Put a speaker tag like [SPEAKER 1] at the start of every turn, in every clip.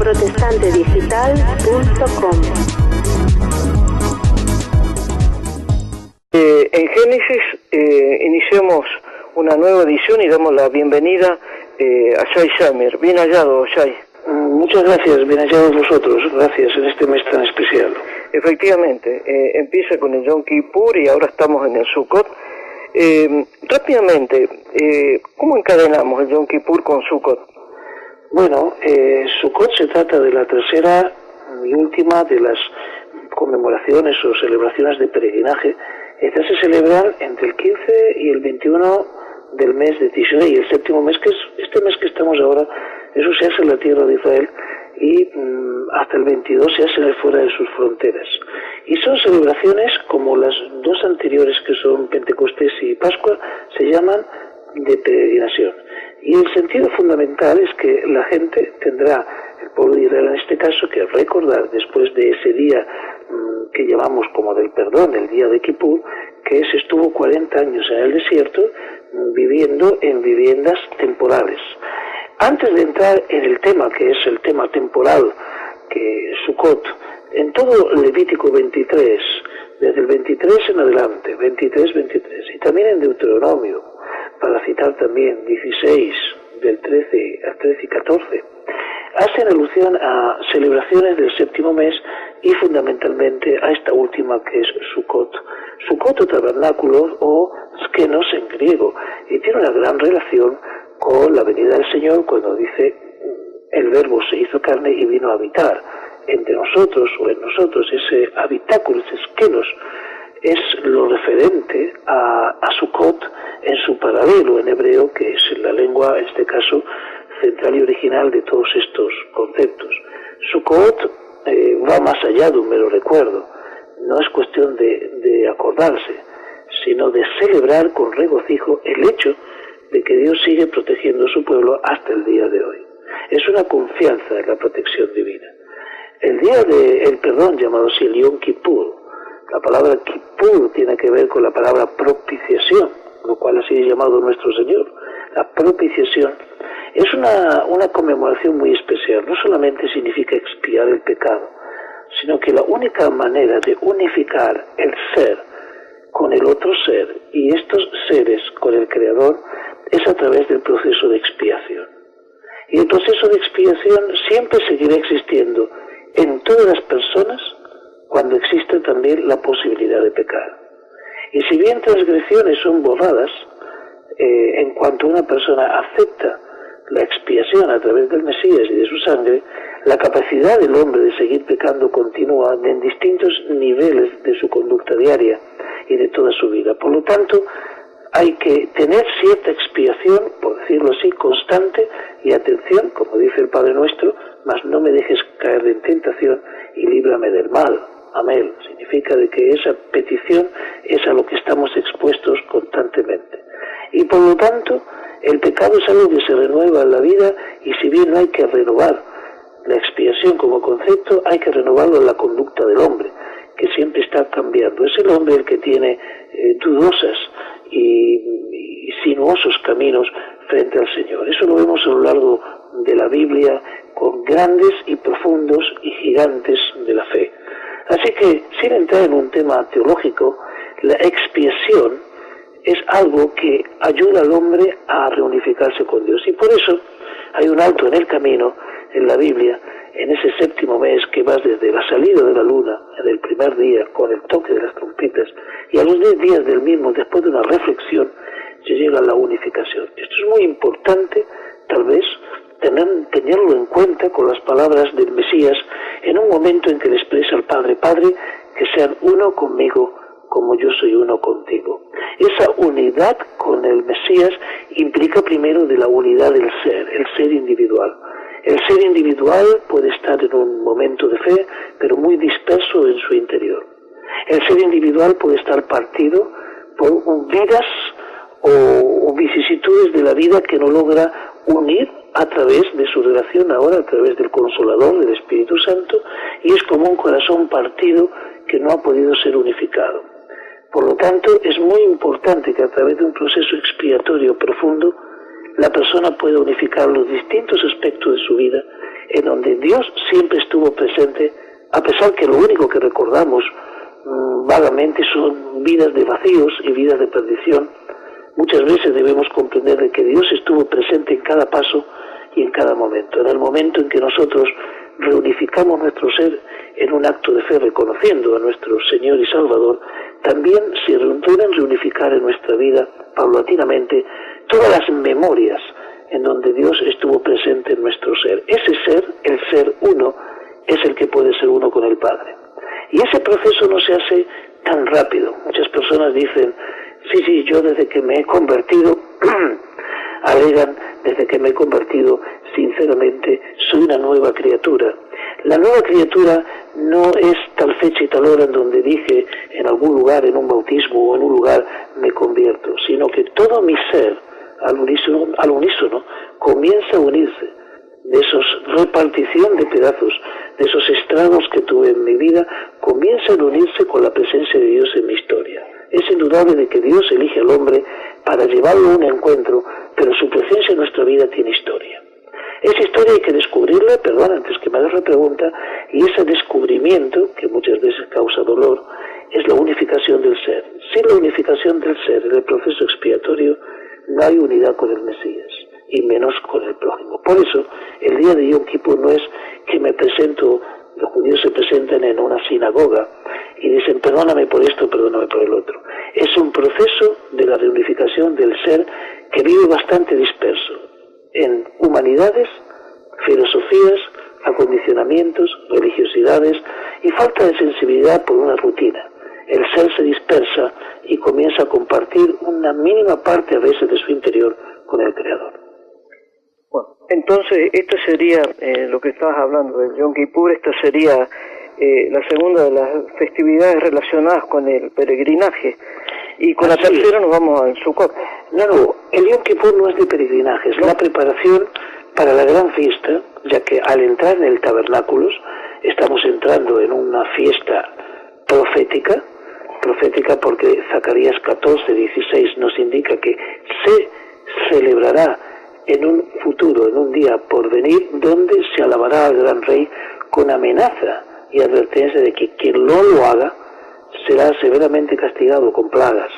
[SPEAKER 1] protestantedigital.com.
[SPEAKER 2] En Génesis iniciamos una nueva edición y damos la bienvenida a Shai Samer. Bien hallado, Shai.
[SPEAKER 3] Muchas gracias, bien hallados vosotros, gracias en este mes tan especial.
[SPEAKER 2] Efectivamente, empieza con el Yom Kippur y ahora estamos en el Sukkot. Rápidamente, ¿cómo encadenamos el Yom Kippur con Sukkot?
[SPEAKER 3] Bueno, Sukkot se trata de la tercera y última de las conmemoraciones o celebraciones de peregrinaje. Estas se celebran entre el 15 y el 21 del mes de Tishrei, el séptimo mes, que es este mes que estamos ahora. Eso se hace en la tierra de Israel y hasta el 22 se hace fuera de sus fronteras. Y son celebraciones como las dos anteriores, que son Pentecostés y Pascua, se llaman de peregrinación. Y el sentido fundamental es que la gente tendrá, el pueblo de Israel en este caso, que recordar después de ese día que llamamos como del perdón, el día de Kippur, que se estuvo 40 años en el desierto viviendo en viviendas temporales. Antes de entrar en el tema, que es el tema temporal, que es Sukkot, en todo Levítico 23, desde el 23 en adelante, 23, y también en Deuteronomio, para citar también 16, del 13 al 13 y 14, hacen alusión a celebraciones del séptimo mes y fundamentalmente a esta última, que es Sukkot. Sukkot o tabernáculo o skenos en griego, y tiene una gran relación con la venida del Señor cuando dice el verbo se hizo carne y vino a habitar entre nosotros o en nosotros. Ese habitáculo, ese skenos, es lo referente a Sukkot en su paralelo en hebreo, que es la lengua, en este caso, central y original de todos estos conceptos. Sukkot va más allá de un mero recuerdo. No es cuestión de acordarse, sino de celebrar con regocijo el hecho de que Dios sigue protegiendo a su pueblo hasta el día de hoy. Es una confianza en la protección divina. El día del perdón, llamado así el Yom Kippur, la palabra Kippur tiene que ver con la palabra propiciación, lo cual así es llamado nuestro Señor. La propiciación es una conmemoración muy especial. No solamente significa expiar el pecado, sino que la única manera de unificar el ser con el otro ser y estos seres con el Creador es a través del proceso de expiación. Y el proceso de expiación siempre seguirá existiendo en todas las personas cuando existe también la posibilidad de pecar. Y si bien transgresiones son borradas, en cuanto una persona acepta la expiación a través del Mesías y de su sangre, la capacidad del hombre de seguir pecando continúa en distintos niveles de su conducta diaria y de toda su vida. Por lo tanto, hay que tener cierta expiación, por decirlo así, constante, y atención, como dice el Padre Nuestro, mas no me dejes caer en tentación y líbrame del mal. Amén. Significa de que esa petición es a lo que estamos expuestos constantemente. Y por lo tanto, el pecado es algo que se renueva en la vida, y si bien no hay que renovar la expiación como concepto, hay que renovarlo en la conducta del hombre, que siempre está cambiando. Es el hombre el que tiene dudosas y sinuosos caminos frente al Señor. Eso lo vemos a lo largo de la Biblia con grandes y profundos y gigantes de la fe. Así que, sin entrar en un tema teológico, la expiación es algo que ayuda al hombre a reunificarse con Dios. Y por eso hay un alto en el camino, en la Biblia, en ese séptimo mes que va desde la salida de la luna, en el primer día, con el toque de las trompetas, y a los 10 días del mismo, después de una reflexión, se llega a la unificación. Esto es muy importante, tal vez, tenerlo en cuenta con las palabras del Mesías, en un momento en que le expresa al Padre: Padre, que sean uno conmigo, como yo soy uno contigo. Esa unidad con el Mesías implica primero de la unidad del ser, el ser individual. El ser individual puede estar en un momento de fe, pero muy disperso en su interior. El ser individual puede estar partido por vidas o vicisitudes de la vida que no logra unir a través de su relación ahora, a través del Consolador, del Espíritu Santo, y es como un corazón partido que no ha podido ser unificado. Por lo tanto, es muy importante que a través de un proceso expiatorio profundo la persona pueda unificar los distintos aspectos de su vida en donde Dios siempre estuvo presente, a pesar que lo único que recordamos vagamente son vidas de vacíos y vidas de perdición. Muchas veces debemos comprender de que Dios estuvo presente en cada paso y en cada momento. En el momento en que nosotros reunificamos nuestro ser en un acto de fe reconociendo a nuestro Señor y Salvador, también se pueden reunificar en nuestra vida paulatinamente todas las memorias en donde Dios estuvo presente en nuestro ser. Ese ser, el ser uno, es el que puede ser uno con el Padre. Y ese proceso no se hace tan rápido. Muchas personas dicen, sí, yo desde que me he convertido, alegan, desde que me he convertido, sinceramente, soy una nueva criatura. La nueva criatura no es tal fecha y tal hora en donde dije, en algún lugar, en un bautismo o en un lugar, me convierto, sino que todo mi ser, al unísono, comienza a unirse. De esos repartición de pedazos, de esos estragos que tuve en mi vida, comienzan a unirse con la presencia de Dios en mi historia. Es indudable de que Dios elige al hombre para llevarlo a un encuentro, pero su presencia en nuestra vida tiene historia. Esa historia hay que descubrirla, antes que me hagas la pregunta, y ese descubrimiento, que muchas veces causa dolor, es la unificación del ser. Sin la unificación del ser en el proceso expiatorio, no hay unidad con el Mesías, y menos con el prójimo. Por eso, el día de Yom Kippur no es que me presento, los judíos se presentan en una sinagoga y dicen, perdóname por esto, perdóname por el otro. Es un proceso de la reunificación del ser que vive bastante disperso en humanidades, filosofías, acondicionamientos, religiosidades y falta de sensibilidad por una rutina. El ser se dispersa y comienza a compartir una mínima parte a veces de su interior con el Creador.
[SPEAKER 2] Bueno, entonces esto sería lo que estabas hablando del Yom Kippur. Esta sería la segunda de las festividades relacionadas con el peregrinaje, y con la tercera nos vamos al Sukkot.
[SPEAKER 3] No, el Yom Kippur no es de peregrinaje, es la preparación para la gran fiesta, ya que al entrar en el tabernáculo estamos entrando en una fiesta profética porque Zacarías 14:16 nos indica que se celebrará en un futuro, en un día por venir, donde se alabará al gran rey con amenaza y advertencia de que quien no lo haga será severamente castigado con plagas.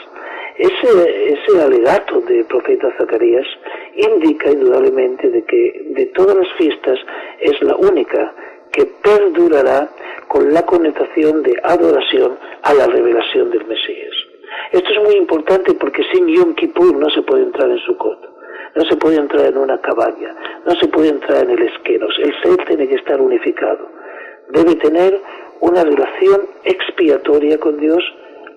[SPEAKER 3] Ese alegato del profeta Zacarías indica indudablemente de que de todas las fiestas es la única que perdurará con la connotación de adoración a la revelación del Mesías. Esto es muy importante porque sin Yom Kippur no se puede entrar en Sukkot, no se puede entrar en una cabaña, no se puede entrar en el esquenos. El ser tiene que estar unificado, debe tener una relación expiatoria con Dios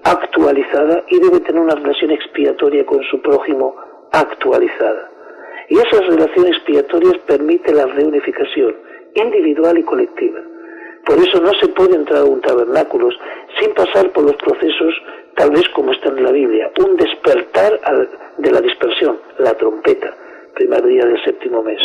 [SPEAKER 3] actualizada y debe tener una relación expiatoria con su prójimo actualizada. Y esas relaciones expiatorias permiten la reunificación individual y colectiva. Por eso no se puede entrar a un tabernáculo sin pasar por los procesos, tal vez como está en la Biblia, un despertar de la dispersión, la trompeta, primer día del séptimo mes,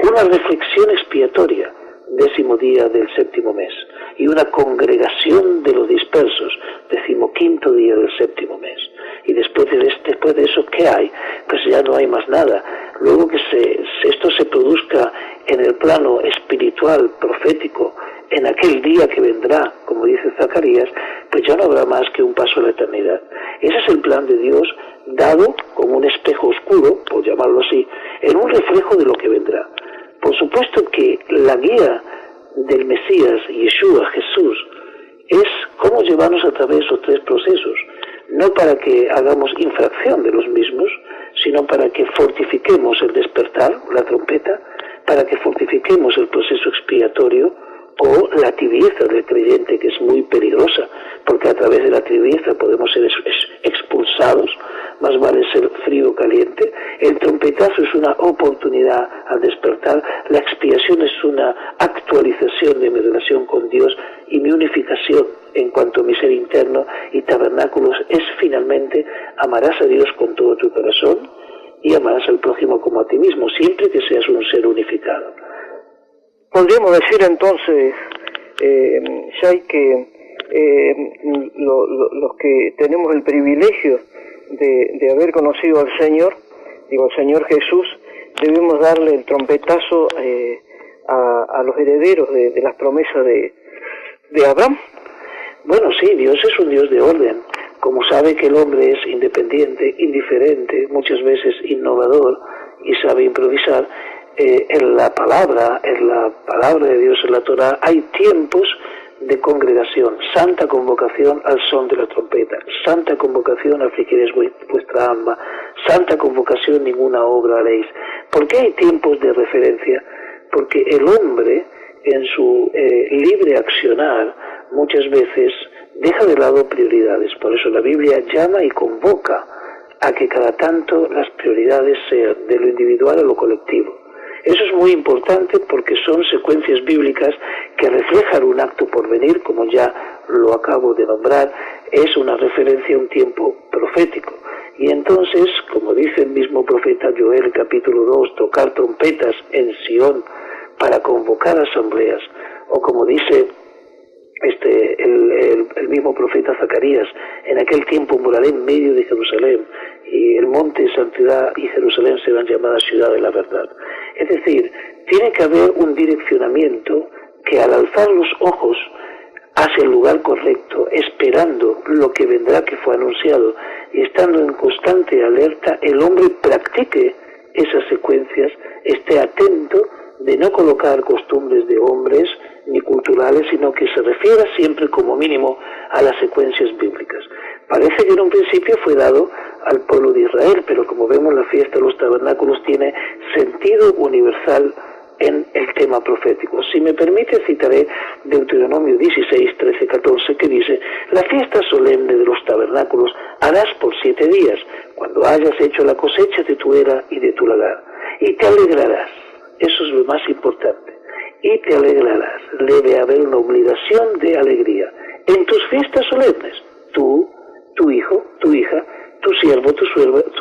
[SPEAKER 3] una reflexión expiatoria, 10º día del séptimo mes, y una congregación de los dispersos, 15º día del séptimo mes. Y después de eso, ¿qué hay? Pues ya no hay más nada. Luego que esto se produzca en el plano espiritual, profético, en aquel día que vendrá, como dice Zacarías, pues ya no habrá más que un paso a la eternidad. Ese es el plan de Dios, dado como un espejo oscuro, por llamarlo así, en un reflejo de lo que vendrá. Por supuesto que la guía del Mesías, Yeshua, Jesús, es cómo llevarnos a través de esos tres procesos, no para que hagamos infracción de los mismos, sino para que fortifiquemos el despertar, la trompeta, para que fortifiquemos el proceso expiatorio, o la tibieza del creyente, que es muy peligrosa, porque a través de la tibieza podemos ser expulsados, más vale ser frío o caliente. El trompetazo es una oportunidad al despertar, la expiación es una actualización de mi relación con Dios y mi unificación en cuanto a mi ser interno, y tabernáculos es finalmente amarás a Dios con todo tu corazón y amarás al prójimo como a ti mismo, siempre que seas un ser unificado.
[SPEAKER 2] Podríamos decir entonces, Shai, que los que tenemos el privilegio de haber conocido al Señor, al Señor Jesús, debemos darle el trompetazo a los herederos de las promesas de Abraham.
[SPEAKER 3] Bueno, sí, Dios es un Dios de orden. Como sabe que el hombre es independiente, indiferente, muchas veces innovador y sabe improvisar, en la palabra de Dios, en la Torá, hay tiempos de congregación, santa convocación al son de la trompeta, santa convocación afligiréis vuestra alma, santa convocación ninguna obra haréis. ¿Por qué hay tiempos de referencia? Porque el hombre, en su libre accionar, muchas veces deja de lado prioridades. Por eso la Biblia llama y convoca a que cada tanto las prioridades sean de lo individual a lo colectivo. Eso es muy importante porque son secuencias bíblicas que reflejan un acto por venir, como ya lo acabo de nombrar, es una referencia a un tiempo profético. Y entonces, como dice el mismo profeta Joel, capítulo 2, tocar trompetas en Sión para convocar asambleas, o como dice el mismo profeta Zacarías, en aquel tiempo moraré en medio de Jerusalén, y el monte de santidad y Jerusalén serán llamadas ciudad de la verdad. Es decir, tiene que haber un direccionamiento que al alzar los ojos hacia el lugar correcto, esperando lo que vendrá que fue anunciado, y estando en constante alerta, el hombre practique esas secuencias, esté atento de no colocar costumbres de hombres ni culturales, sino que se refiera siempre como mínimo a las secuencias bíblicas. Parece que en un principio fue dado al pueblo de Israel, pero como vemos la fiesta de los tabernáculos tiene sentido universal en el tema profético. Si me permite, citaré Deuteronomio 16, 13, 14, que dice: la fiesta solemne de los tabernáculos harás por 7 días, cuando hayas hecho la cosecha de tu era y de tu lagar, y te alegrarás. Eso es lo más importante. Y te alegrarás. Debe haber una obligación de alegría en tus fiestas solemnes. Tú, tu hijo, tu hija, tu siervo, tu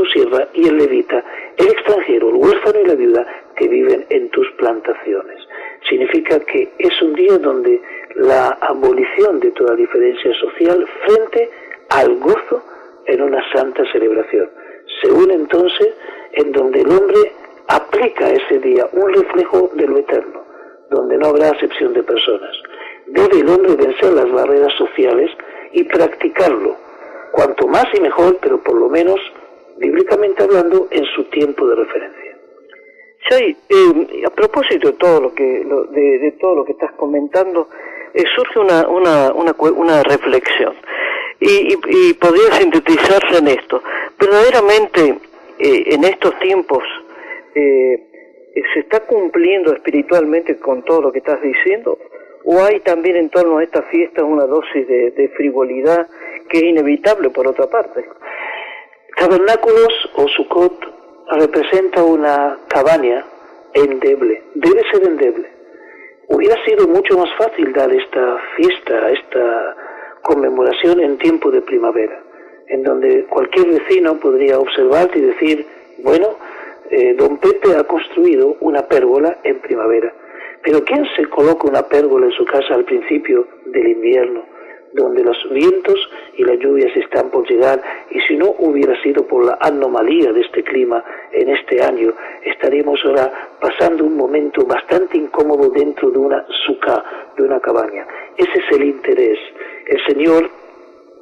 [SPEAKER 3] sierva y el levita, el extranjero, el huérfano y la viuda que viven en tus plantaciones. Significa que es un día donde la abolición de toda diferencia social frente al gozo en una santa celebración. Se une entonces en donde el hombre aplica ese día un reflejo de lo eterno, donde no habrá acepción de personas. Debe el hombre vencer las barreras sociales y practicarlo, cuanto más y mejor, pero por lo menos, bíblicamente hablando, en su tiempo de referencia.
[SPEAKER 2] Sí, a propósito de todo lo que de todo lo que estás comentando, surge una reflexión y podría sintetizarse en esto. Verdaderamente, en estos tiempos ¿se está cumpliendo espiritualmente con todo lo que estás diciendo? ¿O hay también en torno a esta fiesta una dosis de frivolidad que es inevitable por otra parte?
[SPEAKER 3] Tabernáculos o Sukkot representa una cabaña endeble, debe ser endeble. Hubiera sido mucho más fácil dar esta fiesta, esta conmemoración en tiempo de primavera, en donde cualquier vecino podría observarte y decir, bueno, don Pepe ha construido una pérgola en primavera. Pero ¿quién se coloca una pérgola en su casa al principio del invierno, donde los vientos y las lluvias están por llegar? Y si no hubiera sido por la anomalía de este clima en este año, estaríamos ahora pasando un momento bastante incómodo dentro de una suká, de una cabaña. Ese es el interés. El Señor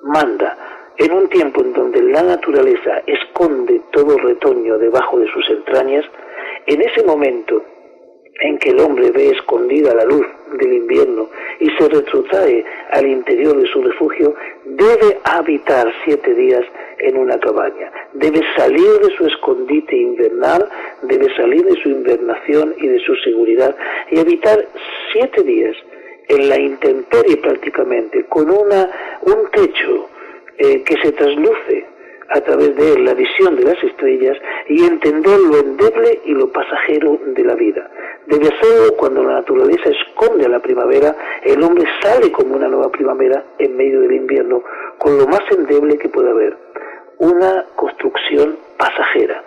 [SPEAKER 3] manda. En un tiempo en donde la naturaleza esconde todo el retoño debajo de sus entrañas, en ese momento en que el hombre ve escondida la luz del invierno y se retrotrae al interior de su refugio, debe habitar 7 días en una cabaña. Debe salir de su escondite invernal, debe salir de su invernación y de su seguridad y habitar 7 días en la intemperie prácticamente, con un techo que se trasluce a través de él la visión de las estrellas y entender lo endeble y lo pasajero de la vida. Debe hacerlo cuando la naturaleza esconde a la primavera, el hombre sale como una nueva primavera en medio del invierno, con lo más endeble que pueda haber, una construcción pasajera.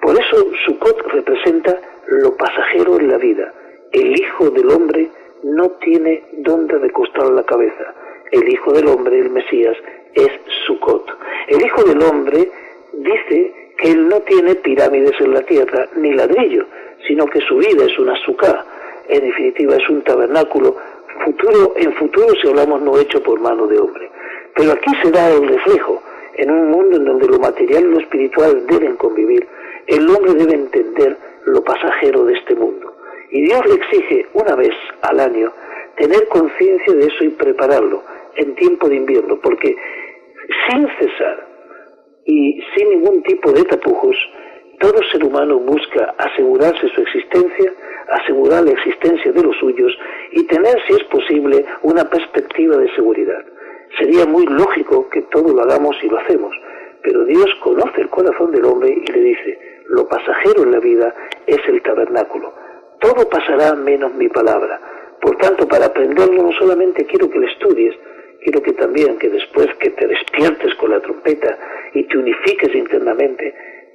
[SPEAKER 3] Por eso Sukkot representa lo pasajero en la vida. El Hijo del Hombre no tiene dónde recostar la cabeza. El Hijo del Hombre, el Mesías, es Sukkot. El Hijo del Hombre dice que él no tiene pirámides en la tierra, ni ladrillo, sino que su vida es una suká. en definitiva es un tabernáculo en futuro si hablamos no hecho por mano de hombre. Pero aquí se da el reflejo, en un mundo en donde lo material y lo espiritual deben convivir, el hombre debe entender lo pasajero de este mundo. Y Dios le exige una vez al año tener conciencia de eso y prepararlo en tiempo de invierno, porque sin cesar y sin ningún tipo de tapujos, todo ser humano busca asegurarse su existencia, asegurar la existencia de los suyos y tener, si es posible, una perspectiva de seguridad. Sería muy lógico que todo lo hagamos y lo hacemos, pero Dios conoce el corazón del hombre y le dice, lo pasajero en la vida es el tabernáculo. Todo pasará menos mi palabra. Por tanto, para aprenderlo no solamente quiero que lo estudies, quiero que también, que después que te despiertes con la trompeta y te unifiques internamente,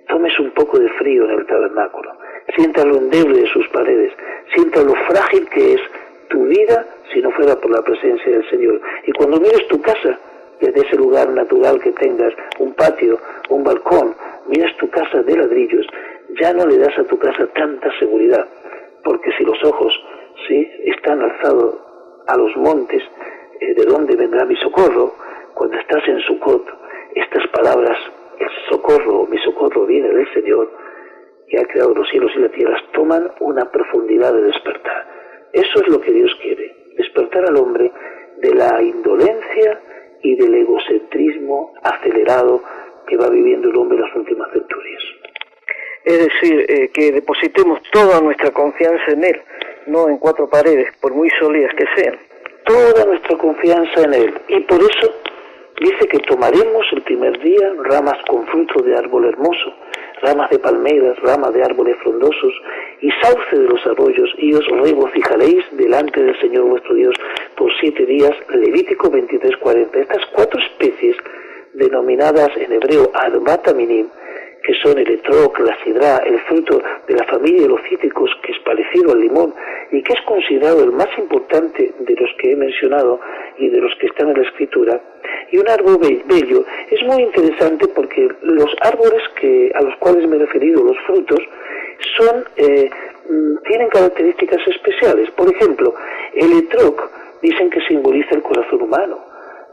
[SPEAKER 3] tomes un poco de frío en el tabernáculo. Sienta lo endeble de sus paredes, sienta lo frágil que es tu vida si no fuera por la presencia del Señor. Y cuando mires tu casa, desde ese lugar natural que tengas, un patio, un balcón, miras tu casa de ladrillos, ya no le das a tu casa tanta seguridad, porque si los ojos están alzados a los montes, ¿de dónde vendrá mi socorro? Cuando estás en Sucot, estas palabras, el socorro, mi socorro viene del Señor, que ha creado los cielos y la tierra, toman una profundidad de despertar. Eso es lo que Dios quiere, despertar al hombre de la indolencia y del egocentrismo acelerado que va viviendo el hombre en las últimas centurias.
[SPEAKER 2] Es decir, que depositemos toda nuestra confianza en Él, no en cuatro paredes, por muy sólidas que sean.
[SPEAKER 3] Toda nuestra confianza en Él. Y por eso dice que tomaremos el primer día ramas con fruto de árbol hermoso, ramas de palmeras, ramas de árboles frondosos y sauce de los arroyos, y os regocijaréis delante del Señor vuestro Dios por 7 días. Levítico 23:40. Estas 4 especies, denominadas en hebreo arbat minim, que son el etrog, la sidra, el fruto de la familia de los cítricos, que es parecido al limón y que es considerado el más importante de los que he mencionado y de los que están en la Escritura, y un árbol bello, es muy interesante porque los árboles a los cuales me he referido, los frutos, tienen características especiales. Por ejemplo, el etrog dicen que simboliza el corazón humano,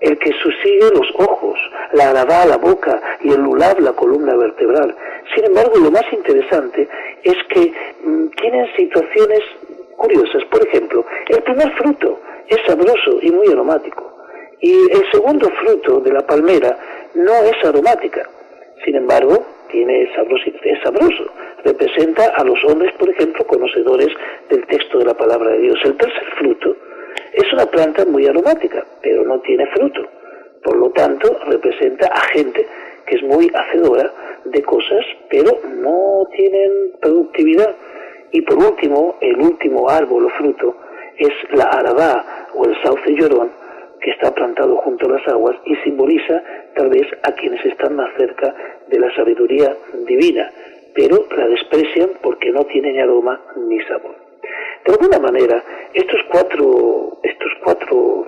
[SPEAKER 3] el que susigue los ojos, la arabá, la boca, y el lulav, la columna vertebral. Sin embargo, lo más interesante es que tienen situaciones curiosas. Por ejemplo, el primer fruto es sabroso y muy aromático, y el segundo fruto de la palmera no es aromática. Sin embargo, es sabroso. Representa a los hombres, por ejemplo, conocedores del texto de la palabra de Dios. El tercer fruto es una planta muy aromática, pero no tiene fruto. Por lo tanto, representa a gente que es muy hacedora de cosas, pero no tienen productividad. Y por último, el último árbol o fruto es la arabá o el sauce llorón, que está plantado junto a las aguas y simboliza tal vez a quienes están más cerca de la sabiduría divina, pero la desprecian porque no tiene ni aroma ni sabor. De alguna manera, estos cuatro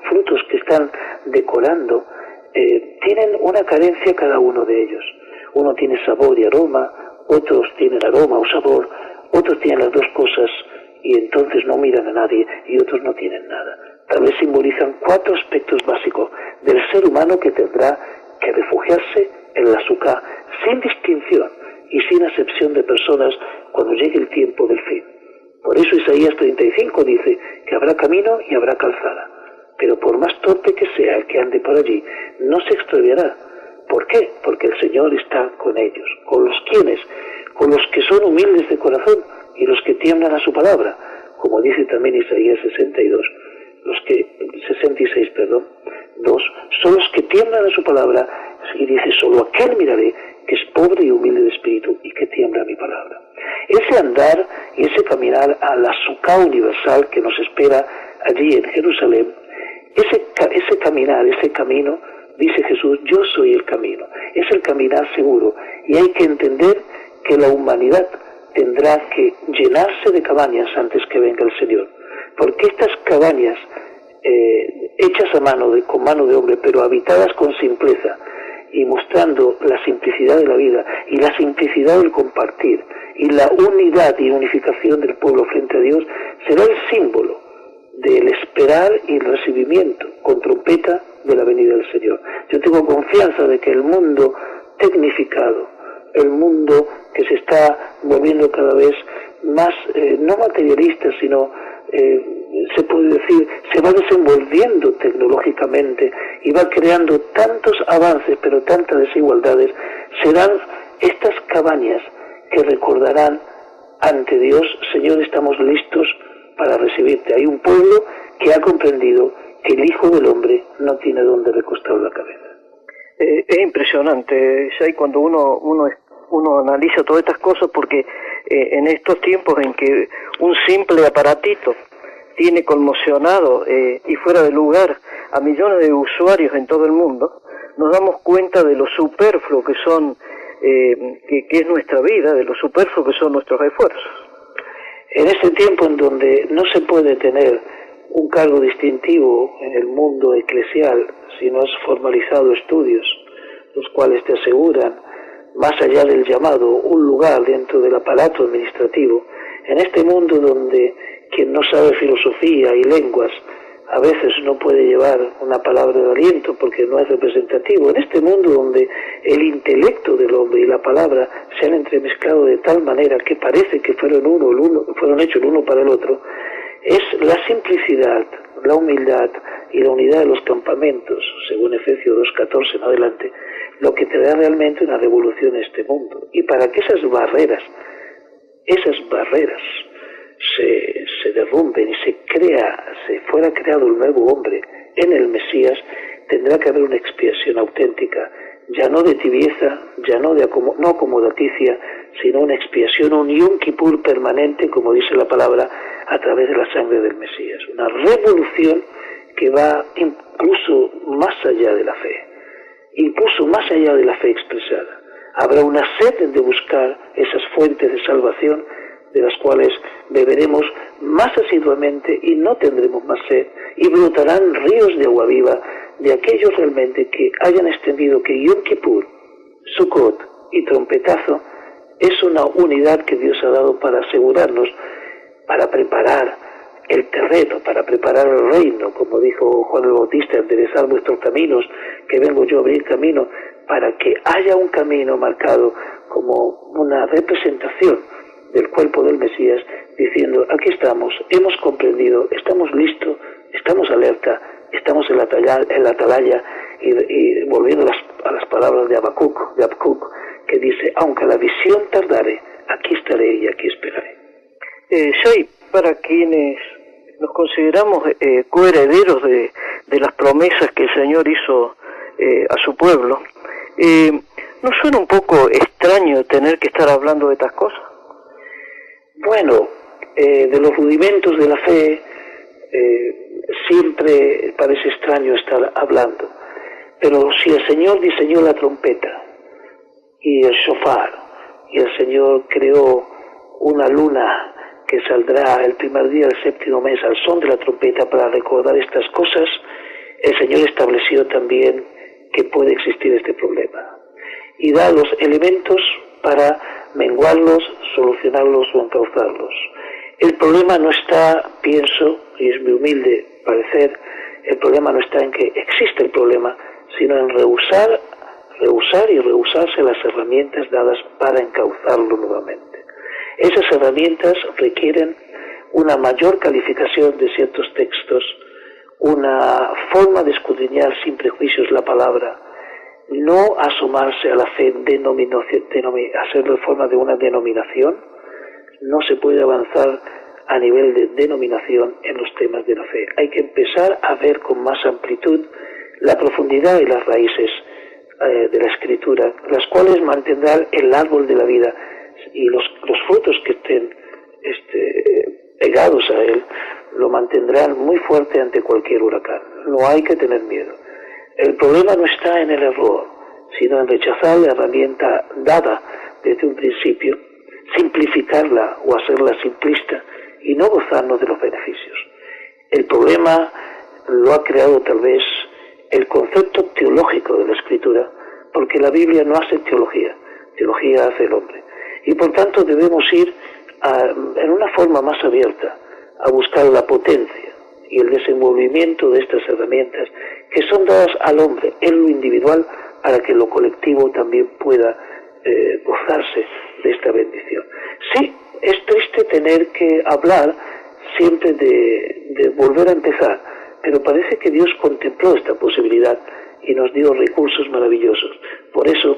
[SPEAKER 3] frutos que están decorando tienen una carencia cada uno de ellos. Uno tiene sabor y aroma, otros tienen aroma o sabor, otros tienen las dos cosas y entonces no miran a nadie, y otros no tienen nada. Tal vez simbolizan 4 aspectos básicos del ser humano que tendrá que refugiarse en la Suká sin distinción y sin acepción de personas cuando llegue el tiempo del fin. Por eso Isaías 35 dice que habrá camino y habrá calzada, pero por más torpe que sea el que ande por allí, no se extraviará. ¿Por qué? Porque el Señor está con ellos. ¿Con los quiénes? Con los que son humildes de corazón y los que tiemblan a su palabra, como dice también Isaías 66, son los que tiemblan a su palabra, y dice, solo aquel miraré que es pobre y humilde de espíritu y que tiembla a mi palabra. Ese andar y ese caminar a la Suká universal que nos espera allí en Jerusalén, ese caminar, ese camino, dice Jesús, yo soy el camino, es el caminar seguro, y hay que entender que la humanidad tendrá que llenarse de cabañas antes que venga el Señor, porque estas cabañas hechas con mano de hombre, pero habitadas con simpleza y mostrando la simplicidad de la vida y la simplicidad del compartir y la unidad y unificación del pueblo frente a Dios será el símbolo del esperar y el recibimiento con trompeta de la venida del Señor. Yo tengo confianza de que el mundo tecnificado, el mundo que se está volviendo cada vez más, no materialista, sino, se puede decir, se va desenvolviendo tecnológicamente y va creando tantos avances, pero tantas desigualdades, serán estas cabañas que recordarán ante Dios: Señor, estamos listos para recibirte. Hay un pueblo que ha comprendido que el Hijo del Hombre no tiene dónde recostar la cabeza.
[SPEAKER 2] Es impresionante, Shay, cuando uno analiza todas estas cosas, porque en estos tiempos en que un simple aparatito tiene conmocionado y fuera de lugar a millones de usuarios en todo el mundo, nos damos cuenta de lo superfluo que son, que es nuestra vida, de lo superfluo que son nuestros esfuerzos.
[SPEAKER 3] En este tiempo en donde no se puede tener un cargo distintivo en el mundo eclesial si no has formalizado estudios, los cuales te aseguran, más allá del llamado, un lugar dentro del aparato administrativo, en este mundo donde quien no sabe filosofía y lenguas a veces no puede llevar una palabra de aliento porque no es representativo, en este mundo donde el intelecto del hombre y la palabra se han entremezclado de tal manera que parece que fueron hechos el uno para el otro, es la simplicidad, la humildad y la unidad de los campamentos, según Efesios 2:14 en adelante, lo que te da realmente una revolución en este mundo. Y para que esas barreras se derrumben y se fuera creado el nuevo hombre en el Mesías, tendrá que haber una expiación auténtica, ya no de tibieza, ya no acomodaticia, sino una expiación, un Yom Kippur permanente, como dice la palabra, a través de la sangre del Mesías. Una revolución que va incluso más allá de la fe, incluso más allá de la fe expresada. Habrá una sed de buscar esas fuentes de salvación de las cuales beberemos más asiduamente y no tendremos más sed, y brotarán ríos de agua viva de aquellos realmente que hayan extendido que Yom Kippur, Sukkot y trompetazo es una unidad que Dios ha dado para asegurarnos, para preparar el terreno, para preparar el reino, como dijo Juan el Bautista: enderezar vuestros caminos, que vengo yo a abrir camino, para que haya un camino marcado como una representación del cuerpo del Mesías, diciendo: aquí estamos, hemos comprendido, estamos listos, estamos alerta, estamos en la atalaya, y volviendo a las palabras de Habacuc, que dice: aunque la visión tardare, aquí estaré y aquí esperaré.
[SPEAKER 2] Shay, para quienes nos consideramos coherederos de las promesas que el Señor hizo a su pueblo, ¿no suena un poco extraño tener que estar hablando de estas cosas?
[SPEAKER 3] Bueno, de los rudimentos de la fe siempre parece extraño estar hablando, pero si el Señor diseñó la trompeta y el shofar, y el Señor creó una luna que saldrá el primer día del séptimo mes al son de la trompeta para recordar estas cosas, el Señor estableció también que puede existir este problema y da los elementos para menguarlos, solucionarlos o encauzarlos. El problema no está, pienso, y es mi humilde parecer, el problema no está en que existe el problema, sino en rehusarse las herramientas dadas para encauzarlo nuevamente. Esas herramientas requieren una mayor calificación de ciertos textos, una forma de escudriñar sin prejuicios la palabra, no asomarse a la fe, hacerlo de forma de una denominación. No se puede avanzar a nivel de denominación en los temas de la fe. Hay que empezar a ver con más amplitud la profundidad y las raíces de la Escritura, las cuales mantendrán el árbol de la vida, y los frutos que estén pegados a él lo mantendrán muy fuerte ante cualquier huracán. No hay que tener miedo. El problema no está en el error, sino en rechazar la herramienta dada desde un principio, simplificarla o hacerla simplista y no gozarnos de los beneficios. El problema lo ha creado tal vez el concepto teológico de la Escritura, porque la Biblia no hace teología, teología hace el hombre. Y por tanto debemos ir en una forma más abierta a buscar la potencia y el desenvolvimiento de estas herramientas que son dadas al hombre en lo individual para que lo colectivo también pueda gozarse de esta bendición. Sí, es triste tener que hablar siempre de volver a empezar, pero parece que Dios contempló esta posibilidad y nos dio recursos maravillosos. Por eso,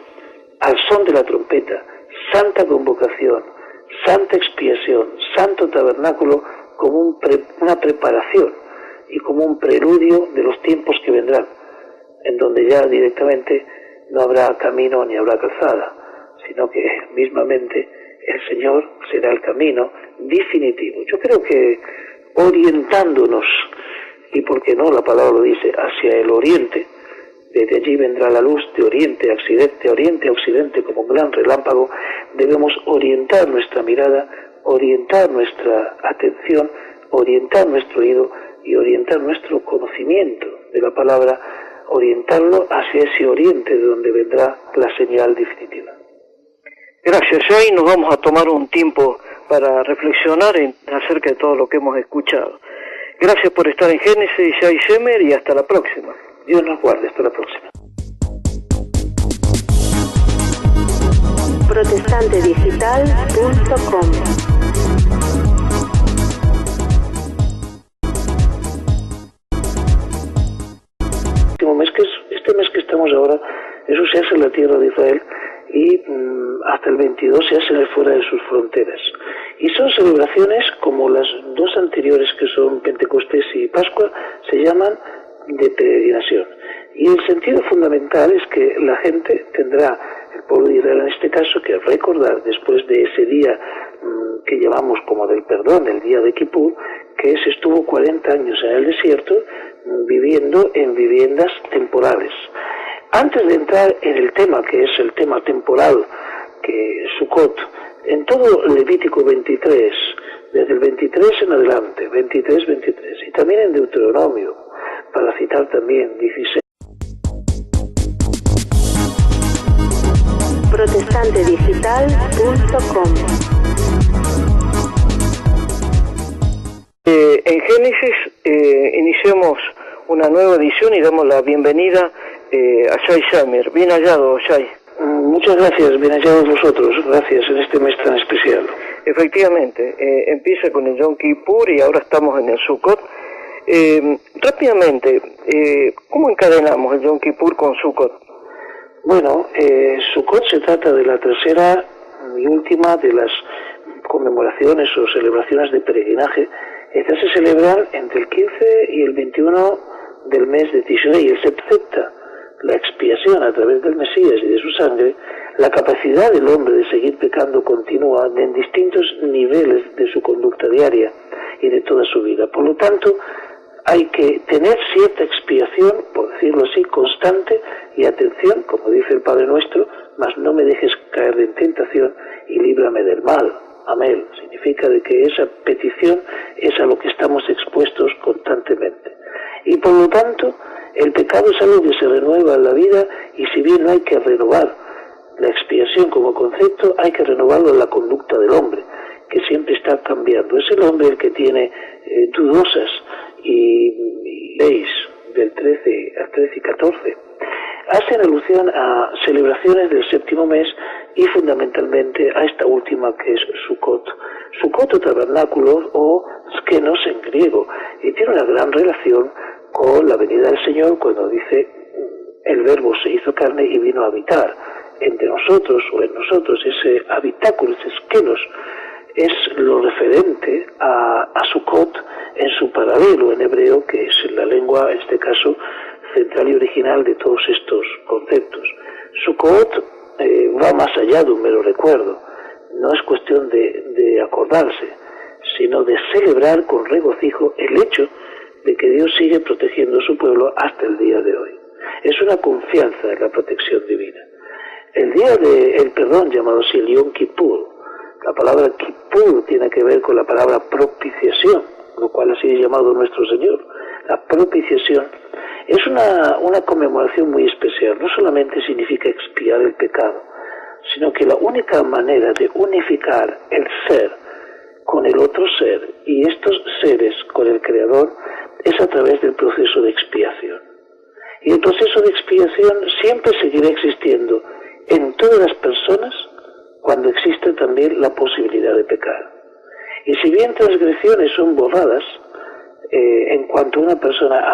[SPEAKER 3] al son de la trompeta, santa convocación, santa expiación, santo tabernáculo, como una preparación y como un preludio de los tiempos que vendrán, en donde ya directamente no habrá camino ni habrá calzada, sino que mismamente el Señor será el camino definitivo. Yo creo que orientándonos, y por qué no, la palabra lo dice, hacia el oriente, desde allí vendrá la luz de oriente a occidente como un gran relámpago, debemos orientar nuestra mirada, orientar nuestra atención, orientar nuestro oído y orientar nuestro conocimiento de la palabra, orientarlo hacia ese oriente de donde vendrá la señal definitiva.
[SPEAKER 2] Gracias. Hoy nos vamos a tomar un tiempo para reflexionar acerca de todo lo que hemos escuchado. Gracias por estar en Génesis, Shai Shemer, y hasta la próxima.
[SPEAKER 3] Dios nos guarde, hasta la próxima.
[SPEAKER 1] protestantedigital.com.
[SPEAKER 3] Este mes que estamos ahora, eso se hace en la tierra de Israel y hasta el 22 se hace fuera de sus fronteras. Y son celebraciones como las dos anteriores, que son Pentecostés y Pascua, se llaman de peregrinación. Y el sentido fundamental es que la gente tendrá, el pueblo de Israel en este caso, que recordar después de ese día que llamamos como del perdón, el día de Kippur, que se estuvo 40 años en el desierto viviendo en viviendas temporales. Antes de entrar en el tema, que es el tema temporal, que Sukkot, en todo Levítico 23, desde el 23 en adelante, 23, y también en Deuteronomio, para citar también 16.
[SPEAKER 1] protestantedigital.com.
[SPEAKER 2] En Génesis iniciamos una nueva edición y damos la bienvenida a Shai Shemer. Bien hallado, Shai.
[SPEAKER 3] Muchas gracias, bien hallados vosotros, gracias en este mes tan especial.
[SPEAKER 2] Efectivamente, empieza con el Yom Kippur y ahora estamos en el Sukkot. Rápidamente, ¿cómo encadenamos el Yom Kippur con Sukkot?
[SPEAKER 3] Bueno, Sukkot se trata de la tercera y última de las conmemoraciones o celebraciones de peregrinaje. Estas se celebran entre el 15 y el 21 del mes de Tishrei, y se acepta la expiación a través del Mesías y de su sangre. La capacidad del hombre de seguir pecando continúa en distintos niveles de su conducta diaria y de toda su vida. Por lo tanto, hay que tener cierta expiación, por decirlo así, constante, y atención, como dice el Padre Nuestro, mas no me dejes caer en tentación y líbrame del mal. Amén. Significa de que esa petición es a lo que estamos expuestos constantemente. Y por lo tanto, el pecado es algo que se renueva en la vida, y si bien no hay que renovar la expiación como concepto, hay que renovarlo en la conducta del hombre, que siempre está cambiando. Es el hombre el que tiene dudosas y leyes del 13 al 13 y 14. Hacen alusión a celebraciones del séptimo mes y fundamentalmente a esta última, que es Sukkot. Sukkot o tabernáculo, o skenos en griego, y tiene una gran relación con la venida del Señor, cuando dice el verbo se hizo carne y vino a habitar entre nosotros o en nosotros. Ese habitáculo, ese skenos, es lo referente a Sukkot en su paralelo en hebreo, que es la lengua, en este caso, central y original de todos estos conceptos. Sukkot va más allá de un mero recuerdo. No es cuestión de acordarse, sino de celebrar con regocijo el hecho de que Dios sigue protegiendo a su pueblo hasta el día de hoy. Es una confianza en la protección divina. El día del perdón, llamado así el Yom Kippur, la palabra Kippur tiene que ver con la palabra propiciación, lo cual así es llamado nuestro Señor. La propiciación es una conmemoración muy especial. No solamente significa expiar el pecado, sino que la única manera de unificar el ser con el otro ser y estos seres con el Creador es a través del proceso de expiación. Y el proceso de expiación siempre seguirá existiendo en todas las personas cuando existe también la posibilidad de pecar. Y si bien transgresiones son borradas, en cuanto una persona